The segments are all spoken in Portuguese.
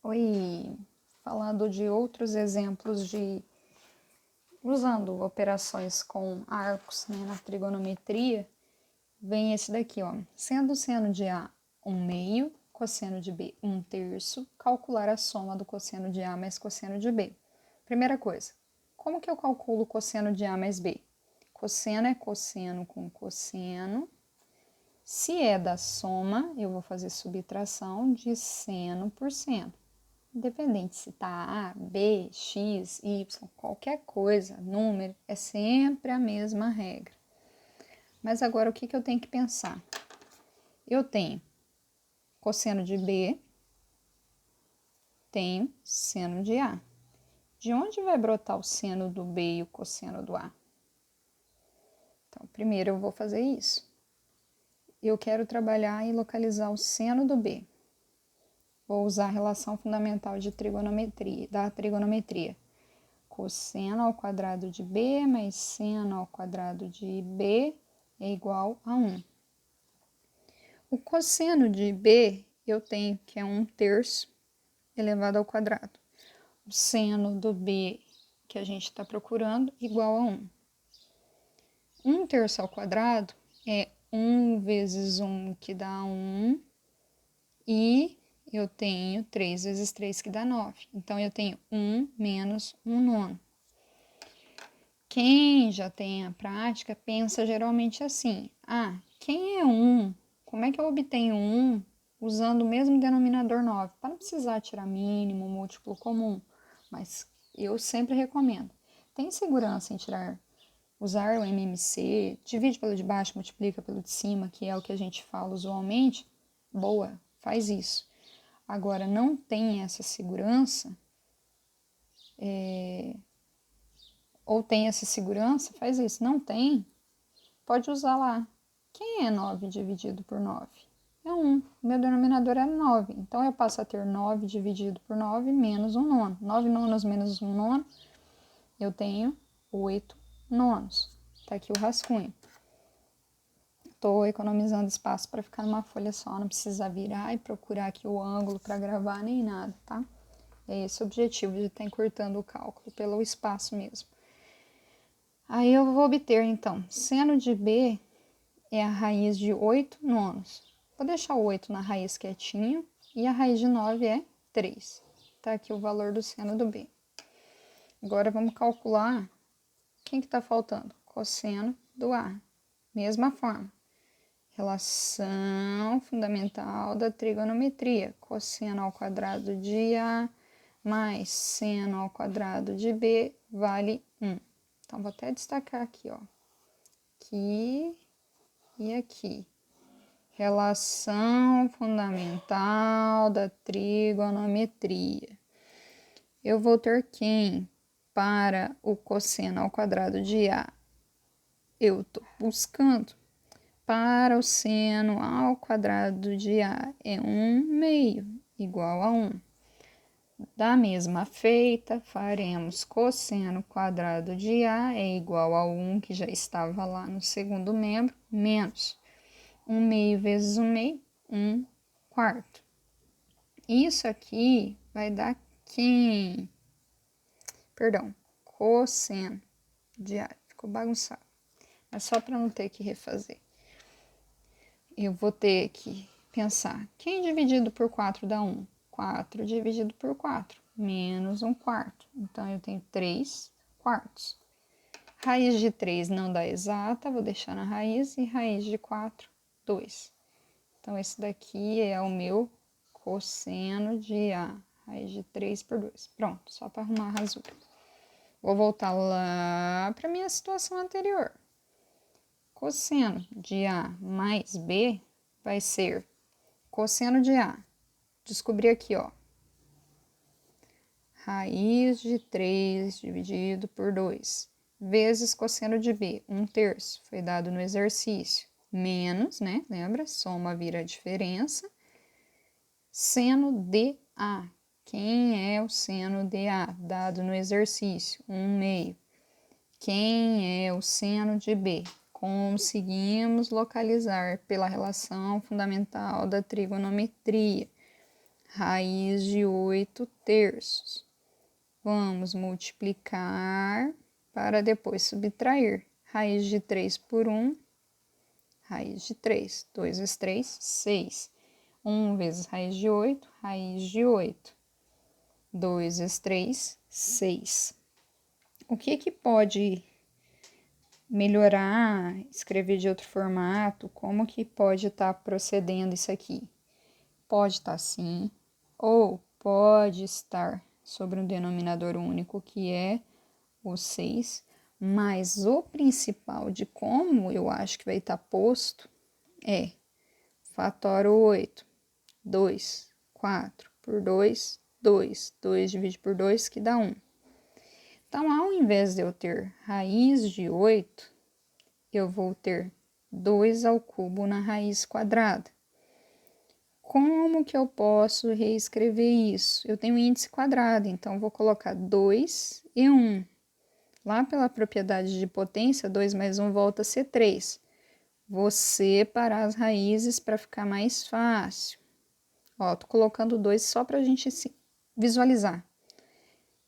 Oi, falando de outros exemplos usando operações com arcos, né, na trigonometria, vem esse daqui, ó. Sendo o seno de A 1/2, cosseno de B 1/3, calcular a soma do cosseno de A mais cosseno de B. Primeira coisa, como que eu calculo o cosseno de A mais B? Cosseno é cosseno com cosseno. Se é da soma, eu vou fazer subtração de seno por seno. Independente se tá A, B, X, Y, qualquer coisa, número, é sempre a mesma regra. Mas agora o que eu tenho que pensar? Eu tenho cosseno de B, tenho seno de A. De onde vai brotar o seno do B e o cosseno do A? Então, primeiro eu vou fazer isso. Eu quero trabalhar e localizar o seno do B. Vou usar a relação fundamental de trigonometria, da trigonometria. Cosseno ao quadrado de B mais seno ao quadrado de B é igual a 1. O cosseno de B eu tenho que é 1/3 elevado ao quadrado. O seno do B que a gente está procurando igual a 1. 1/3 ao quadrado é 1 vezes 1 que dá 1 e eu tenho 3 vezes 3 que dá 9. Então, eu tenho 1 menos 1/9. Quem já tem a prática pensa geralmente assim: quem é 1? Como é que eu obtenho 1 usando o mesmo denominador 9? Para não precisar tirar mínimo, múltiplo comum. Mas eu sempre recomendo. Tem segurança em usar o MMC, divide pelo de baixo, multiplica pelo de cima, que é o que a gente fala usualmente. Boa, faz isso. Agora, não tem essa segurança, ou tem essa segurança, faz isso. Não tem, pode usar lá. Quem é 9 dividido por 9? É 1. O meu denominador é 9. Então, eu passo a ter 9 dividido por 9 menos 1/9. 9 nonos menos 1/9, eu tenho 8 nonos. Tá aqui o rascunho. Estou economizando espaço para ficar numa folha só, não precisa virar e procurar aqui o ângulo para gravar nem nada, tá? É esse o objetivo de estar encurtando o cálculo, pelo espaço mesmo. Aí eu vou obter, então, seno de B é a raiz de 8 nonos. Vou deixar o 8 na raiz quietinho e a raiz de 9 é 3. Tá aqui o valor do seno do B. Agora vamos calcular quem que tá faltando? Cosseno do A. Mesma forma. Relação fundamental da trigonometria. Cosseno ao quadrado de A mais seno ao quadrado de B vale 1. Então, vou até destacar aqui, ó. Aqui e aqui. Relação fundamental da trigonometria. Eu vou ter quem? Para o cosseno ao quadrado de A, eu estou buscando. Para o seno ao quadrado de A é 1/2, igual a 1. Da mesma feita, faremos cosseno quadrado de A é igual a 1, que já estava lá no segundo membro, menos 1/2 vezes 1/2, 1/4. Isso aqui vai dar quem? Perdão, cosseno de A. Ficou bagunçado. Mas só para não ter que refazer. Eu vou ter que pensar, quem dividido por 4 dá 1? 4 dividido por 4, menos 1/4. Então, eu tenho 3/4. Raiz de 3 não dá exata, vou deixar na raiz, e raiz de 4, 2. Então, esse daqui é o meu cosseno de A, raiz de 3 por 2. Pronto, só para arrumar a rasura. Vou voltar lá para minha situação anterior. Cosseno de A mais B vai ser cosseno de A. Descobri aqui, ó. Raiz de 3 dividido por 2 vezes cosseno de B, 1/3. Foi dado no exercício. Menos, né? Lembra? Soma vira diferença. Seno de A. Quem é o seno de A? Dado no exercício. 1/2. Quem é o seno de B? Conseguimos localizar pela relação fundamental da trigonometria. raiz de 8/3. Vamos multiplicar para depois subtrair. Raiz de 3 por 1, raiz de 3. 2 vezes 3, 6. 1 vezes raiz de 8, raiz de 8. 2 vezes 3, 6. O que pode melhorar, escrever de outro formato? Como que pode estar procedendo isso aqui? Pode estar assim, ou pode estar sobre um denominador único, que é o 6, mas o principal de como eu acho que vai estar posto é fator 8, 2, 4 por 2, 2. 2 divide por 2, que dá 1. Então, ao invés de eu ter raiz de 8, eu vou ter 2 ao cubo na raiz quadrada. Como que eu posso reescrever isso? Eu tenho índice quadrado, então vou colocar 2 e 1. Lá pela propriedade de potência, 2 mais 1 volta a ser 3. Vou separar as raízes para ficar mais fácil. Ó, tô colocando 2 só para a gente visualizar.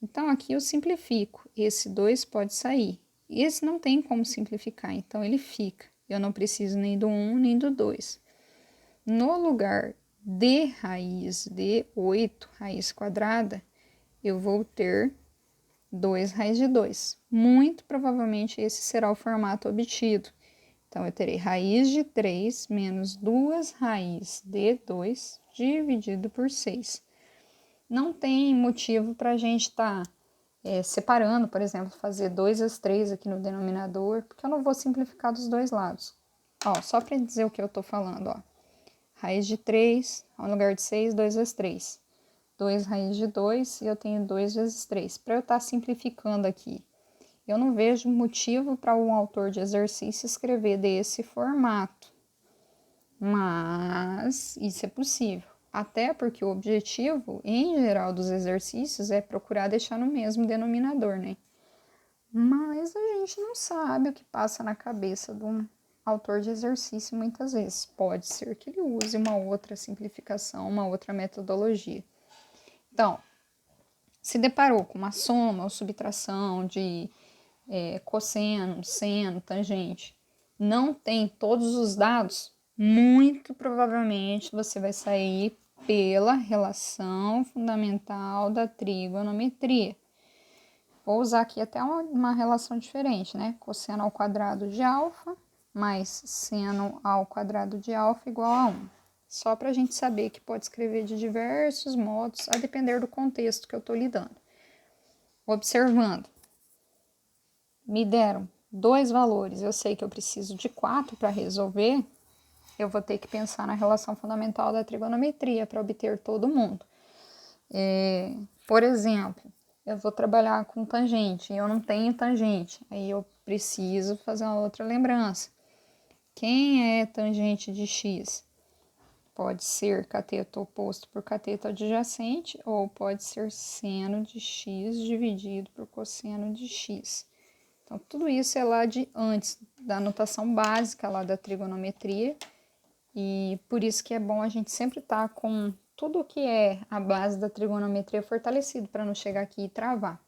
Então, aqui eu simplifico. Esse 2 pode sair. Esse não tem como simplificar, então ele fica. Eu não preciso nem do 1 nem do 2. No lugar de raiz de 8, raiz quadrada, eu vou ter 2 raiz de 2. Muito provavelmente esse será o formato obtido. Então, eu terei raiz de 3 menos 2 raiz de 2 dividido por 6. Não tem motivo para a gente estar separando, por exemplo, fazer 2 vezes 3 aqui no denominador, porque eu não vou simplificar dos dois lados. Ó, só para dizer o que eu estou falando, ó. Raiz de 3, ao lugar de 6, 2 vezes 3. 2 raiz de 2 e eu tenho 2 vezes 3. Para eu estar simplificando aqui, eu não vejo motivo para um autor de exercício escrever desse formato. Mas isso é possível. Até porque o objetivo, em geral, dos exercícios é procurar deixar no mesmo denominador, né? Mas a gente não sabe o que passa na cabeça de um autor de exercício muitas vezes. Pode ser que ele use uma outra simplificação, uma outra metodologia. Então, se deparou com uma soma ou subtração de cosseno, seno, tangente, não tem todos os dados, muito provavelmente você vai sair pela relação fundamental da trigonometria. Vou usar aqui até uma relação diferente, né? Cosseno ao quadrado de alfa mais seno ao quadrado de alfa igual a 1. Só para a gente saber que pode escrever de diversos modos, a depender do contexto que eu estou lidando. Observando, me deram 2 valores, eu sei que eu preciso de 4 para resolver, eu vou ter que pensar na relação fundamental da trigonometria para obter todo mundo. Por exemplo, eu vou trabalhar com tangente e eu não tenho tangente, aí eu preciso fazer uma outra lembrança. Quem é tangente de x? Pode ser cateto oposto por cateto adjacente ou pode ser seno de x dividido por cosseno de x. Então, tudo isso é lá de antes da notação básica lá da trigonometria e por isso que é bom a gente sempre estar com tudo que é a base da trigonometria fortalecido para não chegar aqui e travar.